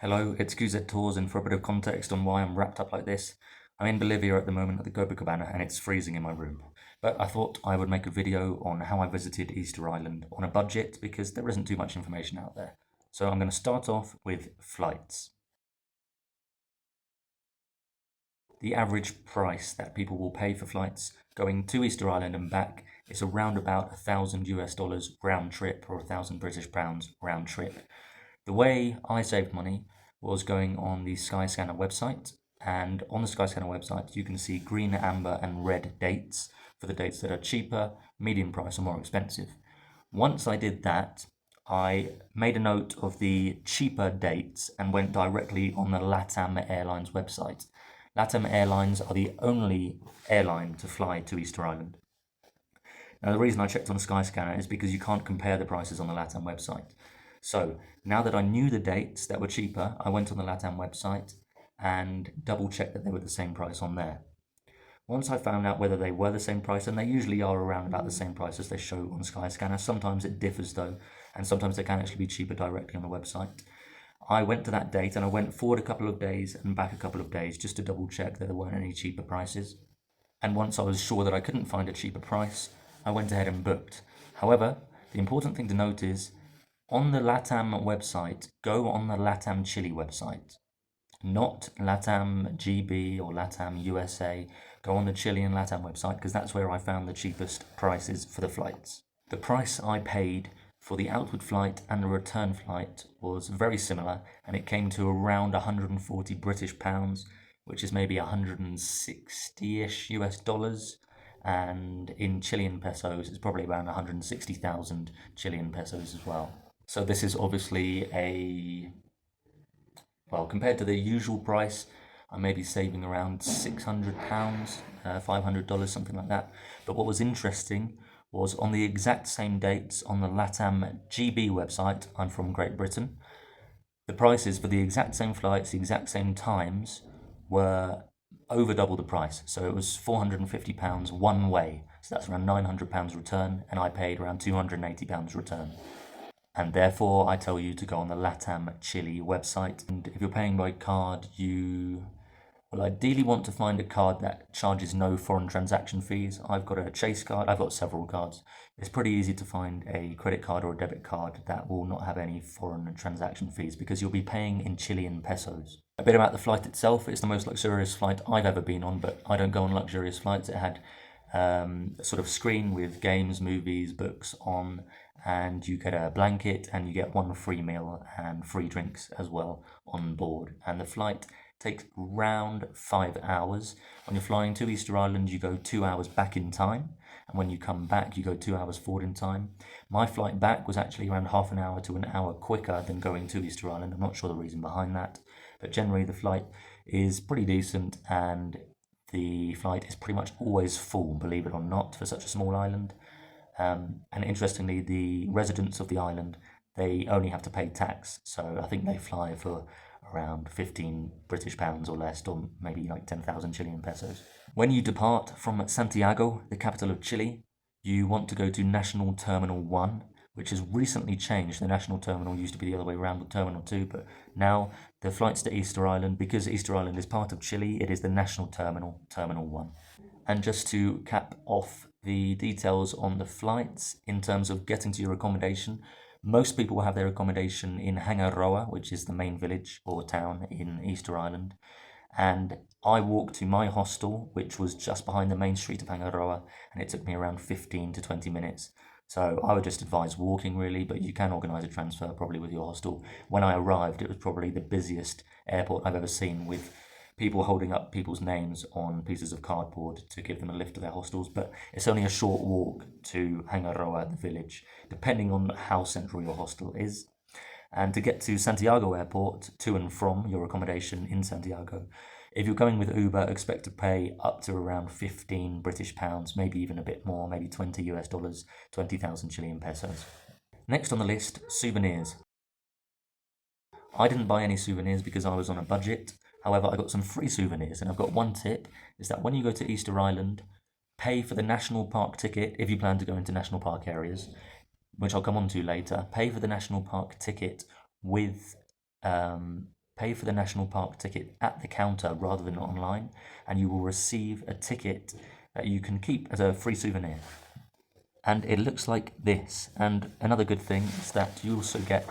Hello, it's QZ Tours, and for a bit of context on why I'm wrapped up like this, I'm in Bolivia at the moment at the Copacabana and it's freezing in my room. But I thought I would make a video on how I visited Easter Island on a budget because there isn't too much information out there. So I'm going to start off with flights. The average price that people will pay for flights going to Easter Island and back is around about $1,000 round trip, or 1,000 British pounds round trip. The way I saved money was going on the Skyscanner website, and on the Skyscanner website you can see green, amber and red dates for the dates that are cheaper, medium price or more expensive. Once I did that, I made a note of the cheaper dates and went directly on the LATAM Airlines website. LATAM Airlines are the only airline to fly to Easter Island. Now, the reason I checked on the Skyscanner is because you can't compare the prices on the LATAM website. So now that I knew the dates that were cheaper, I went on the LATAM website and double checked that they were the same price on there. Once I found out whether they were the same price, and they usually are around about the same price as they show on Skyscanner, sometimes it differs though, and sometimes they can actually be cheaper directly on the website. I went to that date and I went forward a couple of days and back a couple of days just to double check that there weren't any cheaper prices. And once I was sure that I couldn't find a cheaper price, I went ahead and booked. However, the important thing to note is on the LATAM website, go on the LATAM Chile website, not LATAM GB or LATAM USA. Go on the Chilean LATAM website because that's where I found the cheapest prices for the flights. The price I paid for the outward flight and the return flight was very similar, and it came to around 140 British pounds, which is maybe 160-ish US dollars. And in Chilean pesos, it's probably around 160,000 Chilean pesos as well. So this is obviously well, compared to the usual price, I may be saving around £600, $500, something like that. But what was interesting was on the exact same dates on the LATAM GB website, I'm from Great Britain, the prices for the exact same flights, the exact same times, were over double the price. So it was £450 one way. So that's around £900 return, and I paid around £280 return. And therefore, I tell you to go on the LATAM Chile website. And if you're paying by card, you will ideally want to find a card that charges no foreign transaction fees. I've got a Chase card. I've got several cards. It's pretty easy to find a credit card or a debit card that will not have any foreign transaction fees because you'll be paying in Chilean pesos. A bit about the flight itself. It's the most luxurious flight I've ever been on, but I don't go on luxurious flights. It had a sort of screen with games, movies, books on, and you get a blanket and you get one free meal and free drinks as well on board. And the flight takes around 5 hours. When you're flying to Easter Island, you go 2 hours back in time, and when you come back, you go 2 hours forward in time. My flight back was actually around half an hour to an hour quicker than going to Easter Island. I'm not sure the reason behind that, but generally the flight is pretty decent, and the flight is pretty much always full, believe it or not, for such a small island. And interestingly, the residents of the island, they only have to pay tax. So I think they fly for around 15 British pounds or less, or maybe like 10,000 Chilean pesos. When you depart from Santiago, the capital of Chile, you want to go to National Terminal 1, which has recently changed. The National Terminal used to be the other way around with Terminal 2, but now the flights to Easter Island, because Easter Island is part of Chile, it is the National Terminal, Terminal 1. And just to cap off the details on the flights in terms of getting to your accommodation, most people will have their accommodation in Hangaroa, which is the main village or town in Easter Island. And I walked to my hostel, which was just behind the main street of Hangaroa, and it took me around 15 to 20 minutes. So I would just advise walking really, but you can organise a transfer probably with your hostel. When I arrived, it was probably the busiest airport I've ever seen, with people holding up people's names on pieces of cardboard to give them a lift to their hostels, but it's only a short walk to Hangaroa, the village, depending on how central your hostel is. And to get to Santiago Airport, to and from your accommodation in Santiago, if you're going with Uber, expect to pay up to around 15 British pounds, maybe even a bit more, maybe 20 US dollars, 20,000 Chilean pesos. Next on the list, souvenirs. I didn't buy any souvenirs because I was on a budget. However, I got some free souvenirs, and I've got one tip, is that when you go to Easter Island, pay for the national park ticket if you plan to go into national park areas, which I'll come on to later. Pay for the national park ticket with pay for the national park ticket at the counter rather than online, and you will receive a ticket that you can keep as a free souvenir. And it looks like this. And another good thing is that you also get,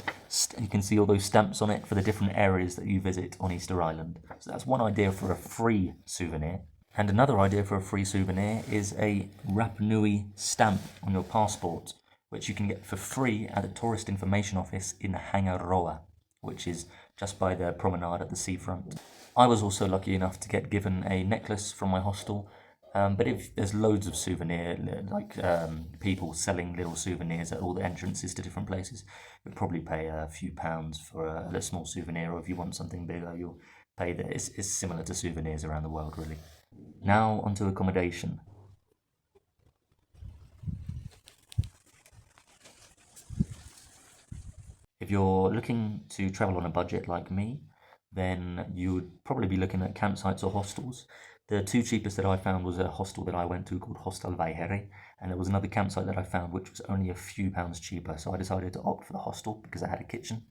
you can see all those stamps on it for the different areas that you visit on Easter Island. So that's one idea for a free souvenir. And another idea for a free souvenir is a Rapa Nui stamp on your passport, which you can get for free at the Tourist Information Office in Hangaroa, which is just by the promenade at the seafront. I was also lucky enough to get given a necklace from my hostel, but if there's loads of people selling little souvenirs at all the entrances to different places, you'll probably pay a few pounds for a small souvenir, or if you want something bigger, you'll pay that. It's similar to souvenirs around the world, really. Now onto accommodation. If you're looking to travel on a budget like me, then you would probably be looking at campsites or hostels. The two cheapest that I found was a hostel that I went to called Hostel Vaihere, and there was another campsite that I found which was only a few pounds cheaper, so I decided to opt for the hostel because it had a kitchen.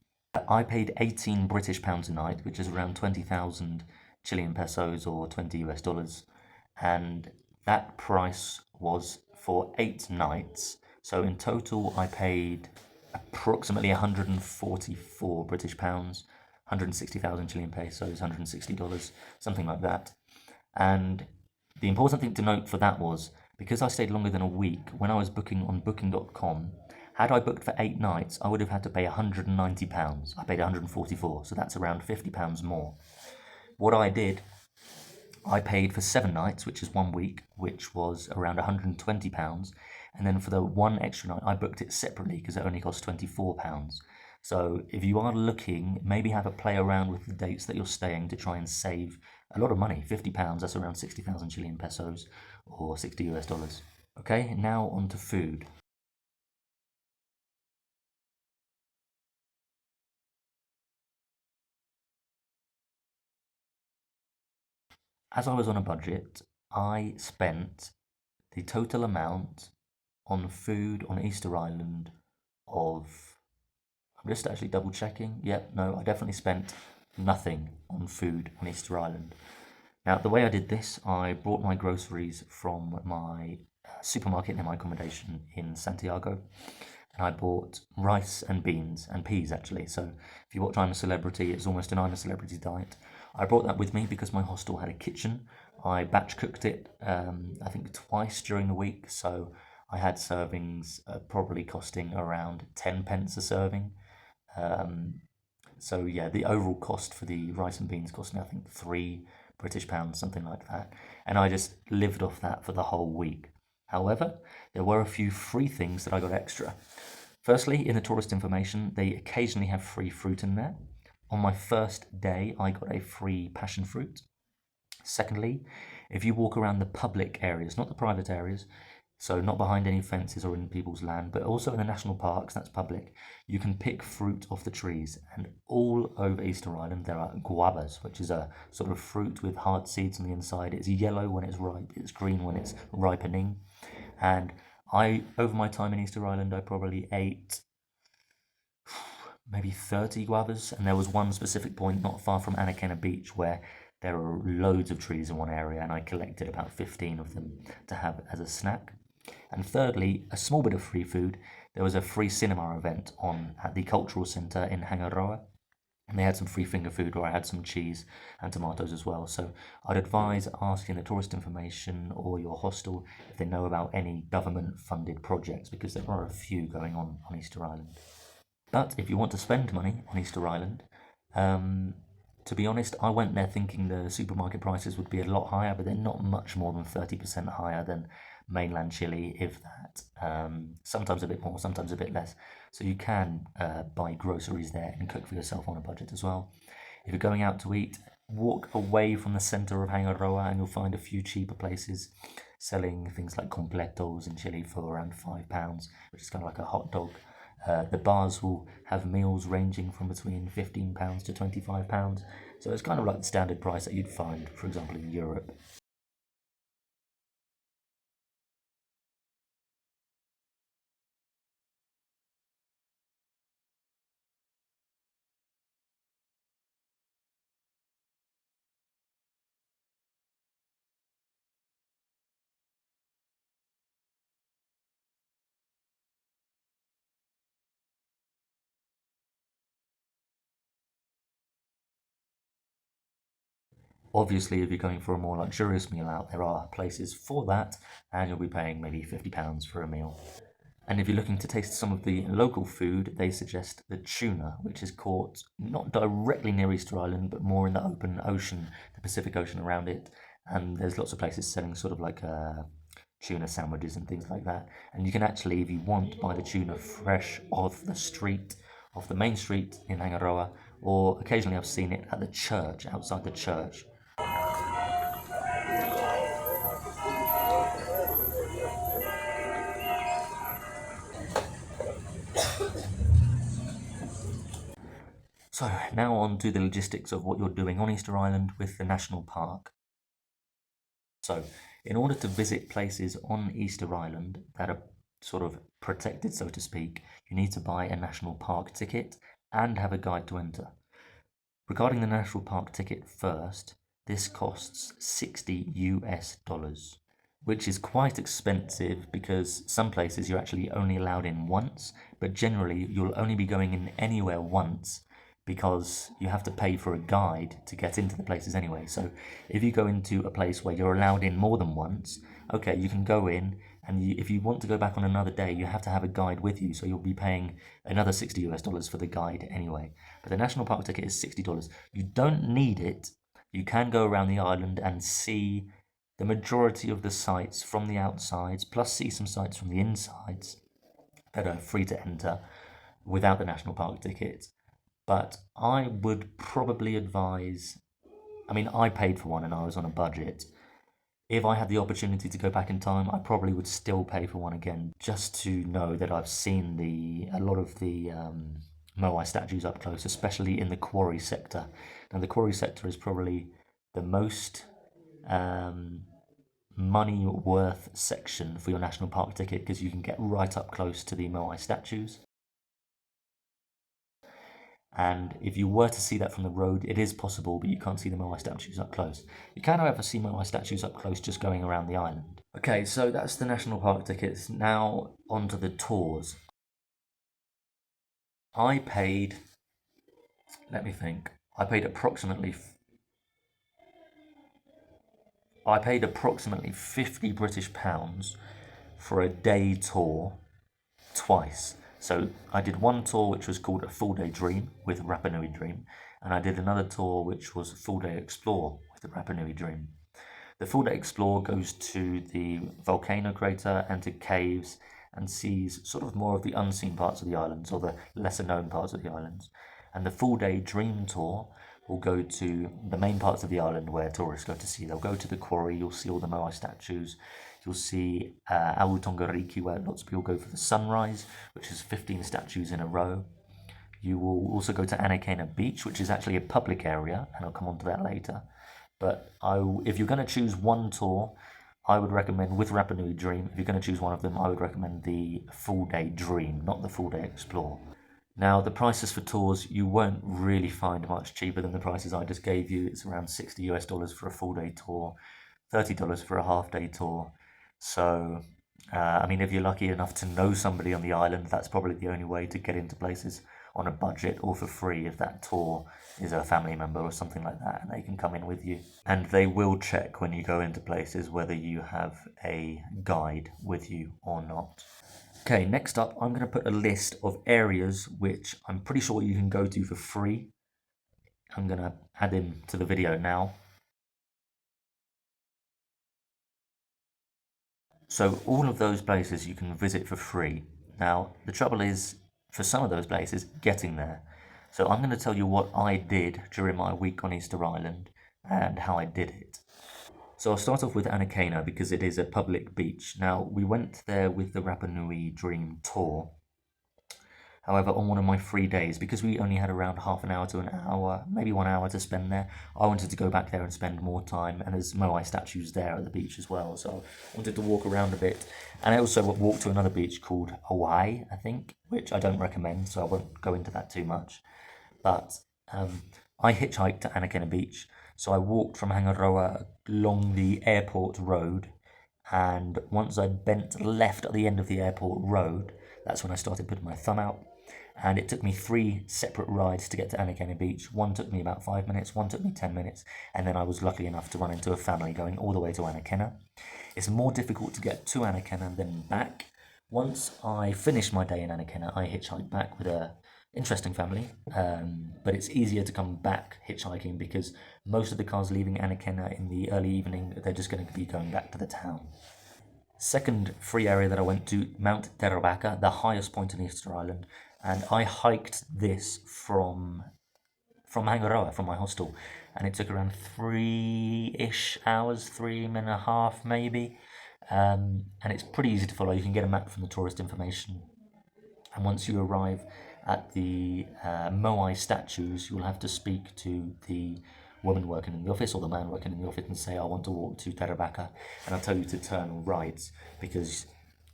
I paid 18 British pounds a night, which is around 20,000 Chilean pesos or 20 US dollars, and that price was for 8 nights. So in total, I paid approximately 144 British pounds, 160,000 Chilean pesos, $160, something like that. And the important thing to note for that was, because I stayed longer than a week, when I was booking on booking.com, had I booked for 8 nights, I would have had to pay £190. I paid 144, so that's around £50 more. What I did, I paid for 7 nights, which is 1 week, which was around £120. And then for the one extra night, I booked it separately because it only cost £24. So if you are looking, maybe have a play around with the dates that you're staying to try and save a lot of money. £50, that's around 60,000 Chilean pesos or 60 US dollars. Okay, now on to food. As I was on a budget, I spent the total amount on food on Easter Island of, I'm just actually double checking. Yep, no, I definitely spent nothing on food on Easter Island. Now, the way I did this, I bought my groceries from my supermarket near my accommodation in Santiago, and I bought rice and beans and peas actually. So if you watch I'm a Celebrity, it's almost an I'm a Celebrity diet. I brought that with me because my hostel had a kitchen. I batch cooked it, I think twice during the week, so I had servings probably costing around 10 pence a serving. Um, so yeah, the overall cost for the rice and beans cost me, I think, £3 British, something like that. And I just lived off that for the whole week. However, there were a few free things that I got extra. Firstly, in the tourist information, they occasionally have free fruit in there. On my first day, I got a free passion fruit. Secondly, if you walk around the public areas, not the private areas, so not behind any fences or in people's land, but also in the national parks, that's public, you can pick fruit off the trees. And all over Easter Island there are guavas, which is a sort of fruit with hard seeds on the inside. It's yellow when it's ripe, it's green when it's ripening. And over my time in Easter Island, I probably ate maybe 30 guavas, and there was one specific point not far from Anakena Beach where there are loads of trees in one area, and I collected about 15 of them to have as a snack. And thirdly, a small bit of free food. There was a free cinema event on at the cultural centre in Hangaroa, and they had some free finger food where I had some cheese and tomatoes as well. So I'd advise asking the tourist information or your hostel if they know about any government funded projects, because there are a few going on Easter Island. But if you want to spend money on Easter Island, to be honest, I went there thinking the supermarket prices would be a lot higher, but they're not much more than 30% higher than mainland Chile, if that. Sometimes a bit more, sometimes a bit less. So you can buy groceries there and cook for yourself on a budget as well. If you're going out to eat, walk away from the center of Hangaroa and you'll find a few cheaper places selling things like completos in Chile for around £5, which is kind of like a hot dog. The bars will have meals ranging from between £15 to £25. So it's kind of like the standard price that you'd find, for example, in Europe. Obviously, if you're going for a more luxurious meal out, there are places for that, and you'll be paying maybe £50 for a meal. And if you're looking to taste some of the local food, they suggest the tuna, which is caught not directly near Easter Island, but more in the open ocean, the Pacific Ocean around it. And there's lots of places selling sort of like tuna sandwiches and things like that. And you can actually, if you want, buy the tuna fresh off the street, off the main street in Hangaroa, or occasionally I've seen it at the church, outside the church. So now on to the logistics of what you're doing on Easter Island with the national park. So in order to visit places on Easter Island that are sort of protected, so to speak, you need to buy a national park ticket and have a guide to enter. Regarding the national park ticket first, this costs 60 US dollars, which is quite expensive because some places you're actually only allowed in once, but generally you'll only be going in anywhere once because you have to pay for a guide to get into the places anyway. So if you go into a place where you're allowed in more than once, okay, you can go in, and if you want to go back on another day, you have to have a guide with you, so you'll be paying another 60 US dollars for the guide anyway. But the national park ticket is $60. You don't need it. You can go around the island and see the majority of the sites from the outsides, plus see some sites from the insides that are free to enter without the national park ticket. But I would probably advise, I mean, I paid for one and I was on a budget. If I had the opportunity to go back in time, I probably would still pay for one again, just to know that I've seen a lot of the Moai statues up close, especially in the quarry sector. Now, the quarry sector is probably the most money worth section for your national park ticket because you can get right up close to the Moai statues. And if you were to see that from the road, it is possible, but you can't see the Moai statues up close. You can, however, see Moai statues up close just going around the island. Okay, so that's the national park tickets. Now onto the tours. I paid, let me think, I paid approximately 50 British pounds for a day tour twice. So I did one tour which was called a full day dream with Rapa Nui Dream, and I did another tour which was full day explore with the Rapa Nui Dream. The full day explore goes to the volcano crater and to caves and sees sort of more of the unseen parts of the islands or the lesser known parts of the islands. And the full day dream tour will go to the main parts of the island where tourists go to see. They'll go to the quarry, you'll see all the Moai statues, you'll see Awu Tongariki where lots of people go for the sunrise, which is 15 statues in a row. You will also go to Anakena Beach, which is actually a public area, and I'll come on to that later. But if you're going to choose one tour, I would recommend, with Rapa Nui Dream, if you're going to choose one of them, I would recommend the full day Dream, not the full day Explore. Now, the prices for tours, you won't really find much cheaper than the prices I just gave you. It's around 60 US dollars for a full day tour, $30 for a half day tour. So, I mean, if you're lucky enough to know somebody on the island, that's probably the only way to get into places on a budget or for free if that tour is a family member or something like that and they can come in with you. And they will check when you go into places whether you have a guide with you or not. Okay, next up, I'm going to put a list of areas which I'm pretty sure you can go to for free. I'm going to add in to the video now. So all of those places you can visit for free. Now, the trouble is, for some of those places, getting there. So I'm going to tell you what I did during my week on Easter Island and how I did it. So I'll start off with Anakena because it is a public beach. Now, we went there with the Rapa Nui Dream tour. However, on one of my free days, because we only had around half an hour to an hour, maybe 1 hour to spend there, I wanted to go back there and spend more time. And there's Moai statues there at the beach as well, so I wanted to walk around a bit. And I also walked to another beach called Moai, I think, which I don't recommend, so I won't go into that too much. But I hitchhiked to Anakena Beach, so I walked from Hangaroa along the airport road, and once I bent left at the end of the airport road, that's when I started putting my thumb out, And it took me 3 separate rides to get to Anakena Beach. One took me about 5 minutes, one took me 10 minutes, and then I was lucky enough to run into a family going all the way to Anakena. It's more difficult to get to Anakena than back. Once I finished my day in Anakena, I hitchhiked back with a interesting family, but it's easier to come back hitchhiking because most of the cars leaving Anakena in the early evening, they're just going to be going back to the town. Second free area that I went to, Mount Terabaka, the highest point in Easter Island, and I hiked this from Hangaroa, from my hostel, and it took around 3-ish hours, 3.5 maybe, and it's pretty easy to follow. You can get a map from the tourist information, and once you arrive at the Moai statues, you'll have to speak to the woman working in the office or the man working in the office and say, I want to walk to Terabaka, and I'll tell you to turn right because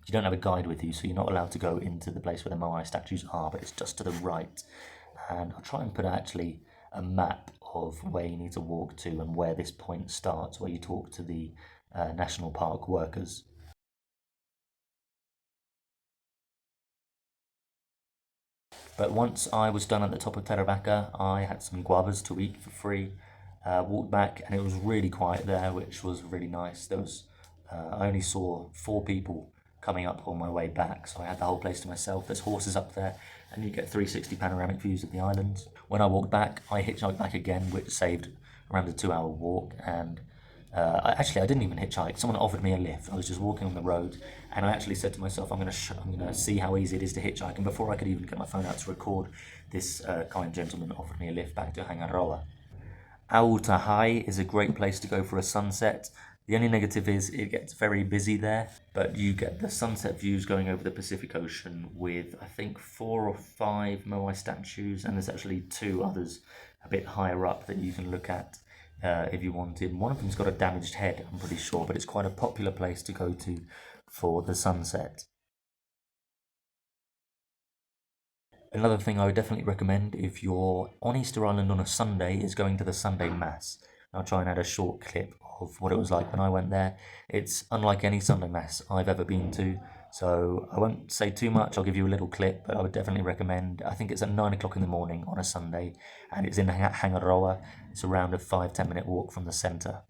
you don't have a guide with you, so you're not allowed to go into the place where the Moai statues are, but it's just to the right. And I'll try and put actually a map of where you need to walk to and where this point starts, where you talk to the national park workers. But once I was done at the top of Terabaka, I had some guavas to eat for free, walked back, and it was really quiet there, which was really nice. I only saw 4 people coming up on my way back, so I had the whole place to myself. There's horses up there, and you get 360 panoramic views of the islands. When I walked back, I hitchhiked back again, which saved around a 2-hour walk, and I didn't even hitchhike. Someone offered me a lift. I was just walking on the road, and I actually said to myself, I'm gonna see how easy it is to hitchhike. And before I could even get my phone out to record, this kind gentleman offered me a lift back to Hangaroa. Autahai is a great place to go for a sunset. The only negative is it gets very busy there, but you get the sunset views going over the Pacific Ocean with, I think, 4 or 5 Moai statues, and there's actually 2 others a bit higher up that you can look at if you wanted. One of them's got a damaged head, I'm pretty sure, but it's quite a popular place to go to for the sunset. Another thing I would definitely recommend if you're on Easter Island on a Sunday is going to the Sunday Mass. I'll try and add a short clip of what it was like when I went there. It's unlike any Sunday Mass I've ever been to, so I won't say too much. I'll give you a little clip, but I would definitely recommend. I think it's at 9 o'clock in the morning on a Sunday, and it's in Hangaroa. It's around a 5-10 minute walk from the centre.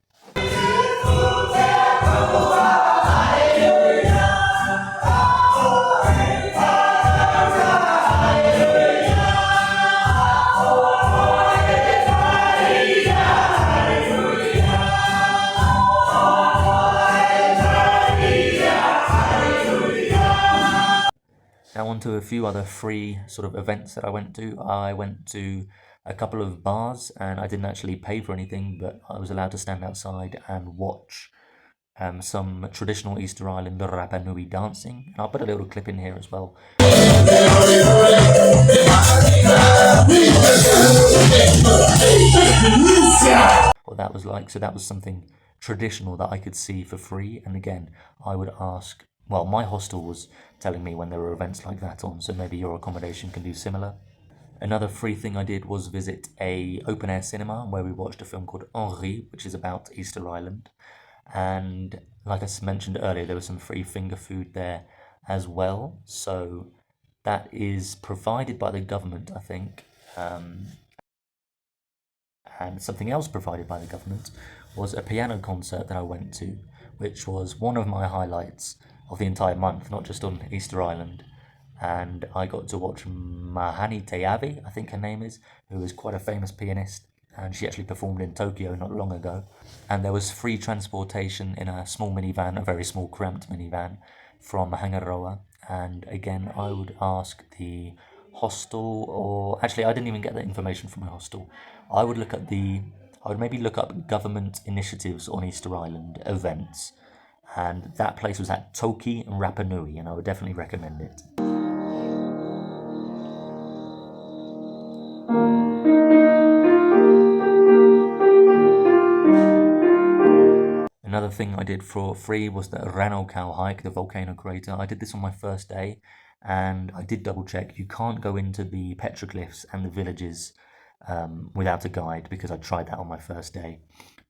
Now on to a few other free sort of events that I went to. I went to a couple of bars and I didn't actually pay for anything, but I was allowed to stand outside and watch some traditional Easter Island Rapa Nui dancing. And I'll put a little clip in here as well. What that was like. So that was something traditional that I could see for free. And again, I would ask, well, my hostel was telling me when there were events like that on, so maybe your accommodation can do similar. Another free thing I did was visit a open air cinema where we watched a film called Henri, which is about Easter Island. And like I mentioned earlier, there was some free finger food there as well. So that is provided by the government, I think. And something else provided by the government was a piano concert that I went to, which was one of my highlights of the entire month, not just on Easter Island. And I got to watch Mahani Teavi, I think her name is, who is quite a famous pianist, and she actually performed in Tokyo not long ago. And there was free transportation in a small minivan, a very small cramped minivan, from Hangaroa. And again, I would ask the hostel, or actually I didn't even get that information from my hostel. I would maybe look up government initiatives on Easter Island events, and that place was at Toki and Rapa Nui, and I would definitely recommend it. Another thing I did for free was the Rano Cow hike, the volcano crater. I did this on my first day, and I did double check. You can't go into the petroglyphs and the villages without a guide, because I tried that on my first day.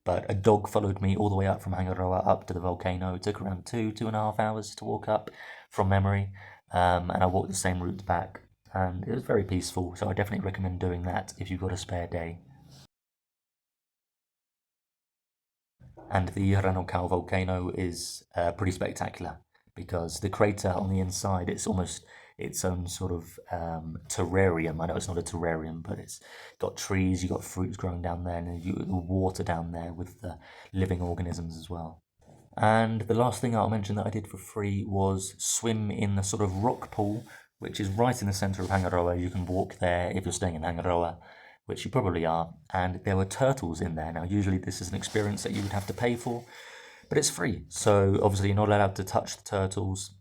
But a dog followed me all the way up from Hangaroa up to the volcano. It took around 2.5 hours to walk up from memory, and I walked the same route back. and it was very peaceful, so I definitely recommend doing that if you've got a spare day. And the Ranokau volcano is pretty spectacular because the crater on the inside, it's almost its own sort of terrarium. I know it's not a terrarium, but it's got trees, you've got fruits growing down there, and the water down there with the living organisms as well. And the last thing I'll mention that I did for free was swim in the sort of rock pool, which is right in the centre of Hangaroa. You can walk there if you're staying in Hangaroa, which you probably are. And there were turtles in there. Now, usually this is an experience that you would have to pay for, but it's free. So obviously you're not allowed to touch the turtles.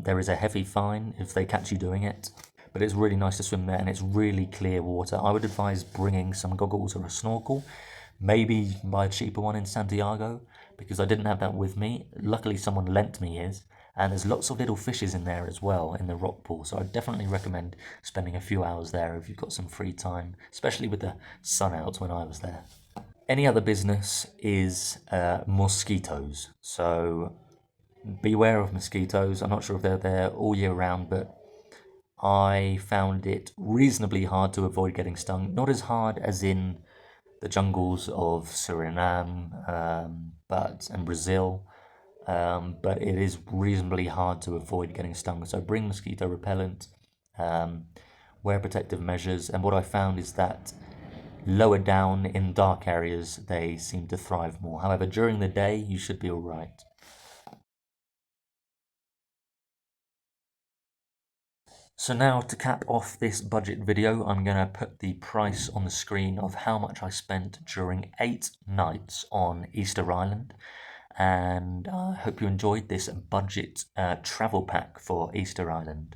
There is a heavy fine if they catch you doing it, but it's really nice to swim there and it's really clear water. I would advise bringing some goggles or a snorkel, maybe buy a cheaper one in Santiago, because I didn't have that with me. Luckily someone lent me his, and there's lots of little fishes in there as well in the rock pool, so I definitely recommend spending a few hours there if you've got some free time, especially with the sun out when I was there. Any other business is mosquitoes, so beware of mosquitoes. I'm not sure if they're there all year round, but I found it reasonably hard to avoid getting stung. Not as hard as in the jungles of Suriname and Brazil, but it is reasonably hard to avoid getting stung. So bring mosquito repellent, wear protective measures, and what I found is that lower down in dark areas they seem to thrive more. However, during the day you should be all right. So now to cap off this budget video, I'm going to put the price on the screen of how much I spent during 8 nights on Easter Island. And I hope you enjoyed this budget travel pack for Easter Island.